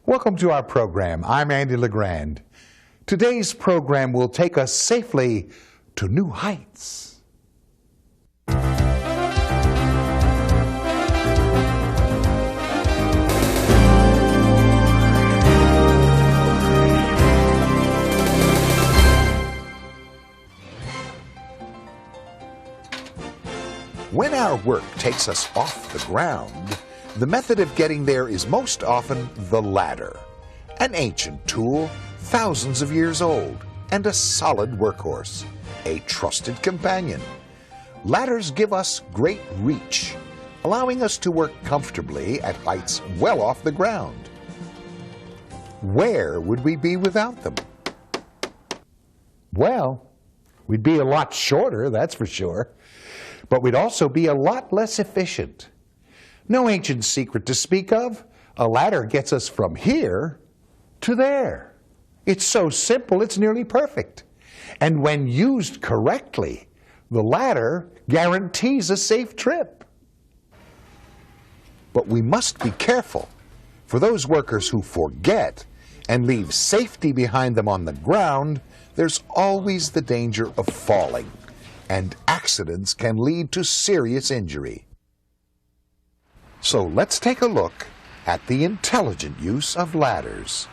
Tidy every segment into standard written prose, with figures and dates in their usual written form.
Welcome to our program. I'm Andy LeGrand. Today's program will take us safely to new heights. When our work takes us off the ground, the method of getting there is most often the ladder, an ancient tool, thousands of years old, and a solid workhorse, a trusted companion. Ladders give us great reach, allowing us to work comfortably at heights well off the ground. Where would we be without them? Well, we'd be a lot shorter, that's for sure, but we'd also be a lot less efficient. No ancient secret to speak of. A ladder gets us from here to there. It's so simple, it's nearly perfect. And when used correctly, the ladder guarantees a safe trip. But we must be careful. For those workers who forget and leave safety behind them on the ground, there's always the danger of falling, and accidents can lead to serious injury. So let's take a look at the intelligent use of ladders.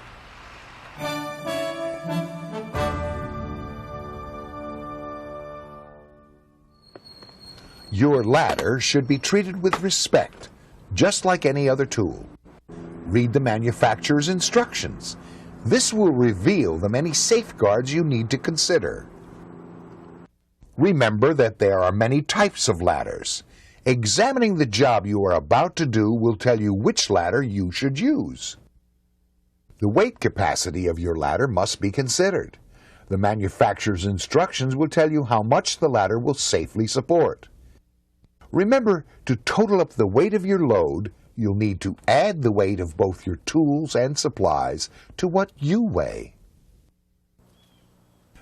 Your ladder should be treated with respect, just like any other tool. Read the manufacturer's instructions. This will reveal the many safeguards you need to consider. Remember that there are many types of ladders. Examining the job you are about to do will tell you which ladder you should use. The weight capacity of your ladder must be considered. The manufacturer's instructions will tell you how much the ladder will safely support. Remember to total up the weight of your load. You'll need to add the weight of both your tools and supplies to what you weigh.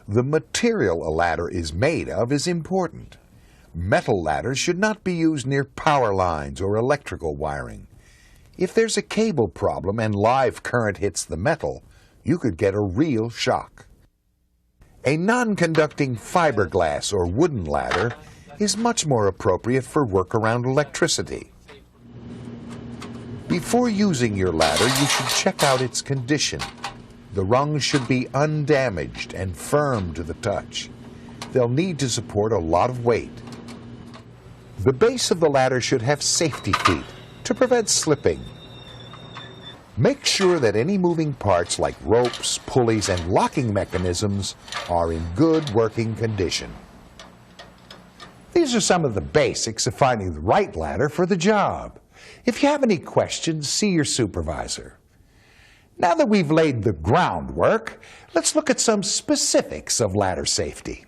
The material a ladder is made of is important. Metal ladders should not be used near power lines or electrical wiring. If there's a cable problem and live current hits the metal, you could get a real shock. A non-conducting fiberglass or wooden ladder is much more appropriate for work around electricity. Before using your ladder, you should check out its condition. The rungs should be undamaged and firm to the touch. They'll need to support a lot of weight. The base of the ladder should have safety feet to prevent slipping. Make sure that any moving parts like ropes, pulleys, and locking mechanisms are in good working condition. These are some of the basics of finding the right ladder for the job. If you have any questions, see your supervisor. Now that we've laid the groundwork, let's look at some specifics of ladder safety.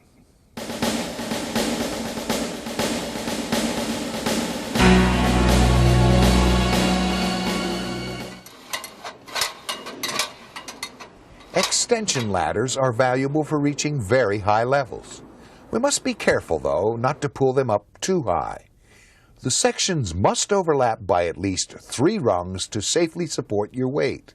Extension ladders are valuable for reaching very high levels. We must be careful, though, not to pull them up too high. The sections must overlap by at least 3 rungs to safely support your weight.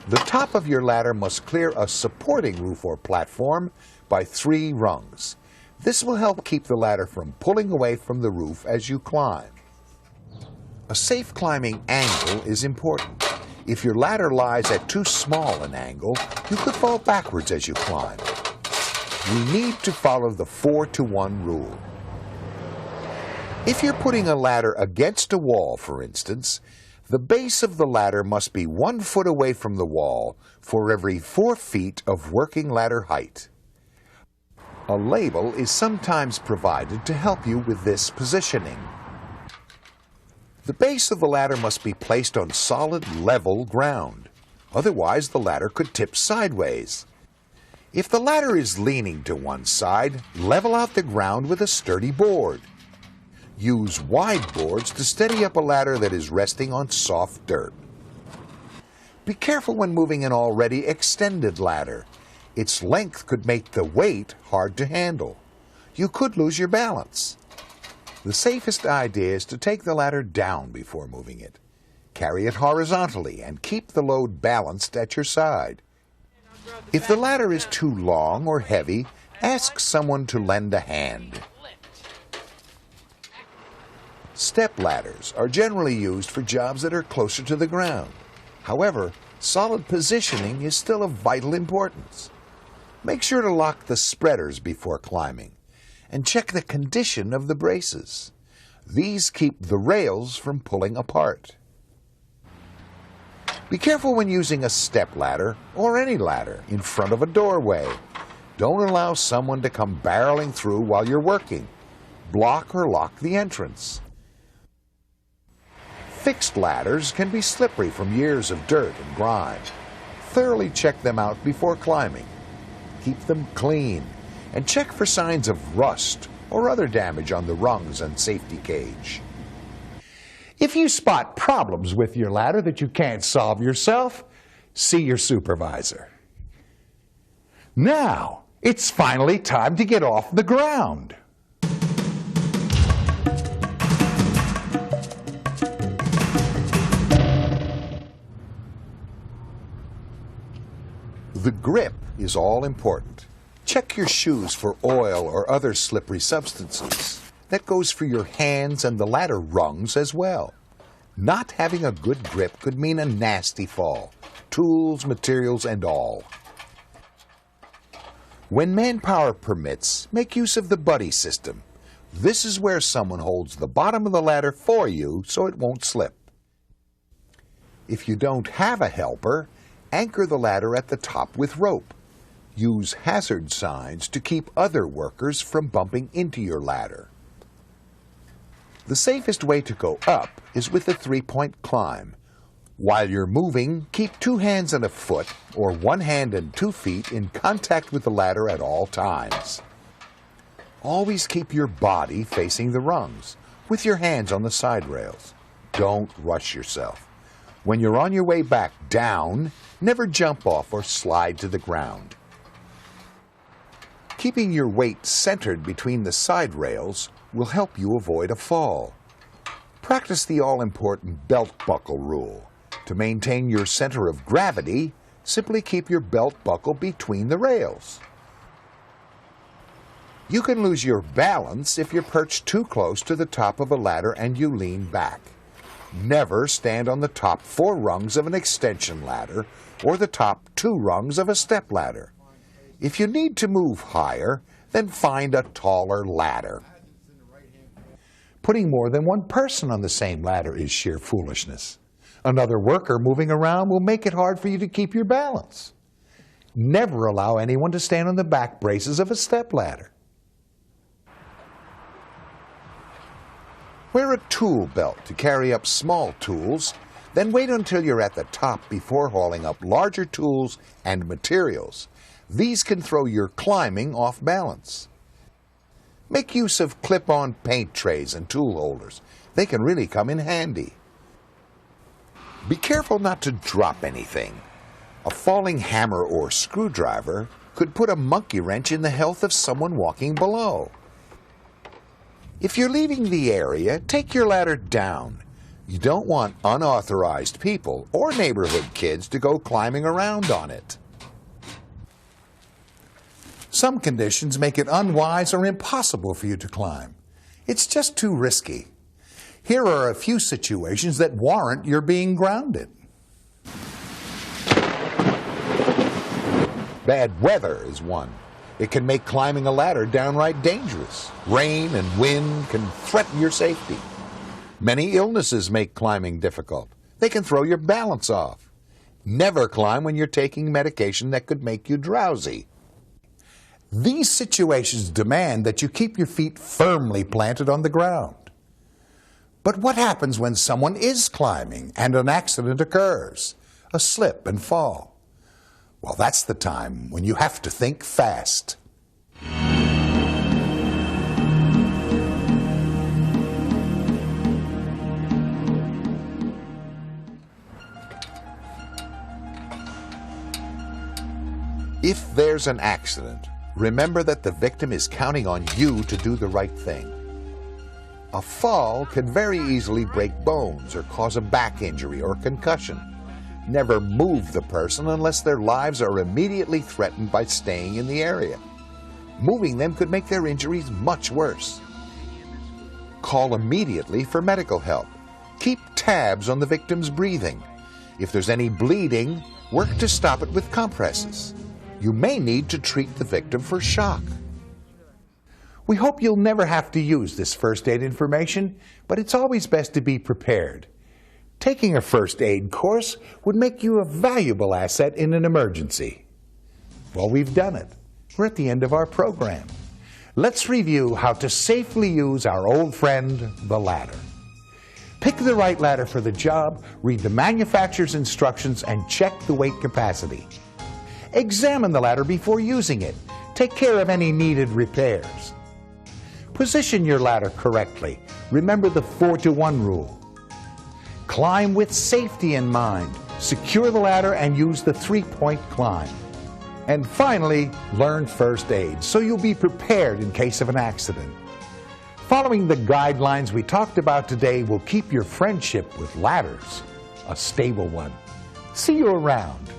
The top of your ladder must clear a supporting roof or platform by 3 rungs. This will help keep the ladder from pulling away from the roof as you climb. A safe climbing angle is important. If your ladder lies at too small an angle, you could fall backwards as you climb. We need to follow the 4-to-1 rule. If you're putting a ladder against a wall, for instance, the base of the ladder must be 1 foot away from the wall for every 4 feet of working ladder height. A label is sometimes provided to help you with this positioning. The base of the ladder must be placed on solid, level ground. Otherwise, the ladder could tip sideways. If the ladder is leaning to one side, level out the ground with a sturdy board. Use wide boards to steady up a ladder that is resting on soft dirt. Be careful when moving an already extended ladder. Its length could make the weight hard to handle. You could lose your balance. The safest idea is to take the ladder down before moving it. Carry it horizontally and keep the load balanced at your side. If the ladder is too long or heavy, ask someone to lend a hand. Step ladders are generally used for jobs that are closer to the ground. However, solid positioning is still of vital importance. Make sure to lock the spreaders before climbing, and check the condition of the braces. These keep the rails from pulling apart. Be careful when using a step ladder or any ladder in front of a doorway. Don't allow someone to come barreling through while you're working. Block or lock the entrance. Fixed ladders can be slippery from years of dirt and grime. Thoroughly check them out before climbing. Keep them clean and check for signs of rust or other damage on the rungs and safety cage. If you spot problems with your ladder that you can't solve yourself, see your supervisor. Now, it's finally time to get off the ground. The grip is all important. Check your shoes for oil or other slippery substances. That goes for your hands and the ladder rungs as well. Not having a good grip could mean a nasty fall, tools, materials, and all. When manpower permits, make use of the buddy system. This is where someone holds the bottom of the ladder for you so it won't slip. If you don't have a helper, anchor the ladder at the top with rope. Use hazard signs to keep other workers from bumping into your ladder. The safest way to go up is with a three-point climb. While you're moving, keep 2 hands and a foot, or 1 hand and 2 feet in contact with the ladder at all times. Always keep your body facing the rungs, with your hands on the side rails. Don't rush yourself. When you're on your way back down, never jump off or slide to the ground. Keeping your weight centered between the side rails will help you avoid a fall. Practice the all-important belt buckle rule. To maintain your center of gravity, simply keep your belt buckle between the rails. You can lose your balance if you're perched too close to the top of a ladder and you lean back. Never stand on the top 4 rungs of an extension ladder or the top 2 rungs of a step ladder. If you need to move higher, then find a taller ladder. Putting more than one person on the same ladder is sheer foolishness. Another worker moving around will make it hard for you to keep your balance. Never allow anyone to stand on the back braces of a step ladder. Wear a tool belt to carry up small tools, then wait until you're at the top before hauling up larger tools and materials. These can throw your climbing off balance. Make use of clip-on paint trays and tool holders. They can really come in handy. Be careful not to drop anything. A falling hammer or screwdriver could put a monkey wrench in the health of someone walking below. If you're leaving the area, take your ladder down. You don't want unauthorized people or neighborhood kids to go climbing around on it. Some conditions make it unwise or impossible for you to climb. It's just too risky. Here are a few situations that warrant your being grounded. Bad weather is one. It can make climbing a ladder downright dangerous. Rain and wind can threaten your safety. Many illnesses make climbing difficult. They can throw your balance off. Never climb when you're taking medication that could make you drowsy. These situations demand that you keep your feet firmly planted on the ground. But what happens when someone is climbing and an accident occurs? A slip and fall. Well, that's the time when you have to think fast. If there's an accident, remember that the victim is counting on you to do the right thing. A fall can very easily break bones or cause a back injury or concussion. Never move the person unless their lives are immediately threatened by staying in the area. Moving them could make their injuries much worse. Call immediately for medical help. Keep tabs on the victim's breathing. If there's any bleeding, work to stop it with compresses. You may need to treat the victim for shock. We hope you'll never have to use this first aid information, but it's always best to be prepared. Taking a first aid course would make you a valuable asset in an emergency. Well, we've done it. We're at the end of our program. Let's review how to safely use our old friend, the ladder. Pick the right ladder for the job, read the manufacturer's instructions, and check the weight capacity. Examine the ladder before using it. Take care of any needed repairs. Position your ladder correctly. Remember the 4-to-1 rule. Climb with safety in mind. Secure the ladder and use the 3-point climb. And finally, learn first aid so you'll be prepared in case of an accident. Following the guidelines we talked about today will keep your friendship with ladders a stable one. See you around.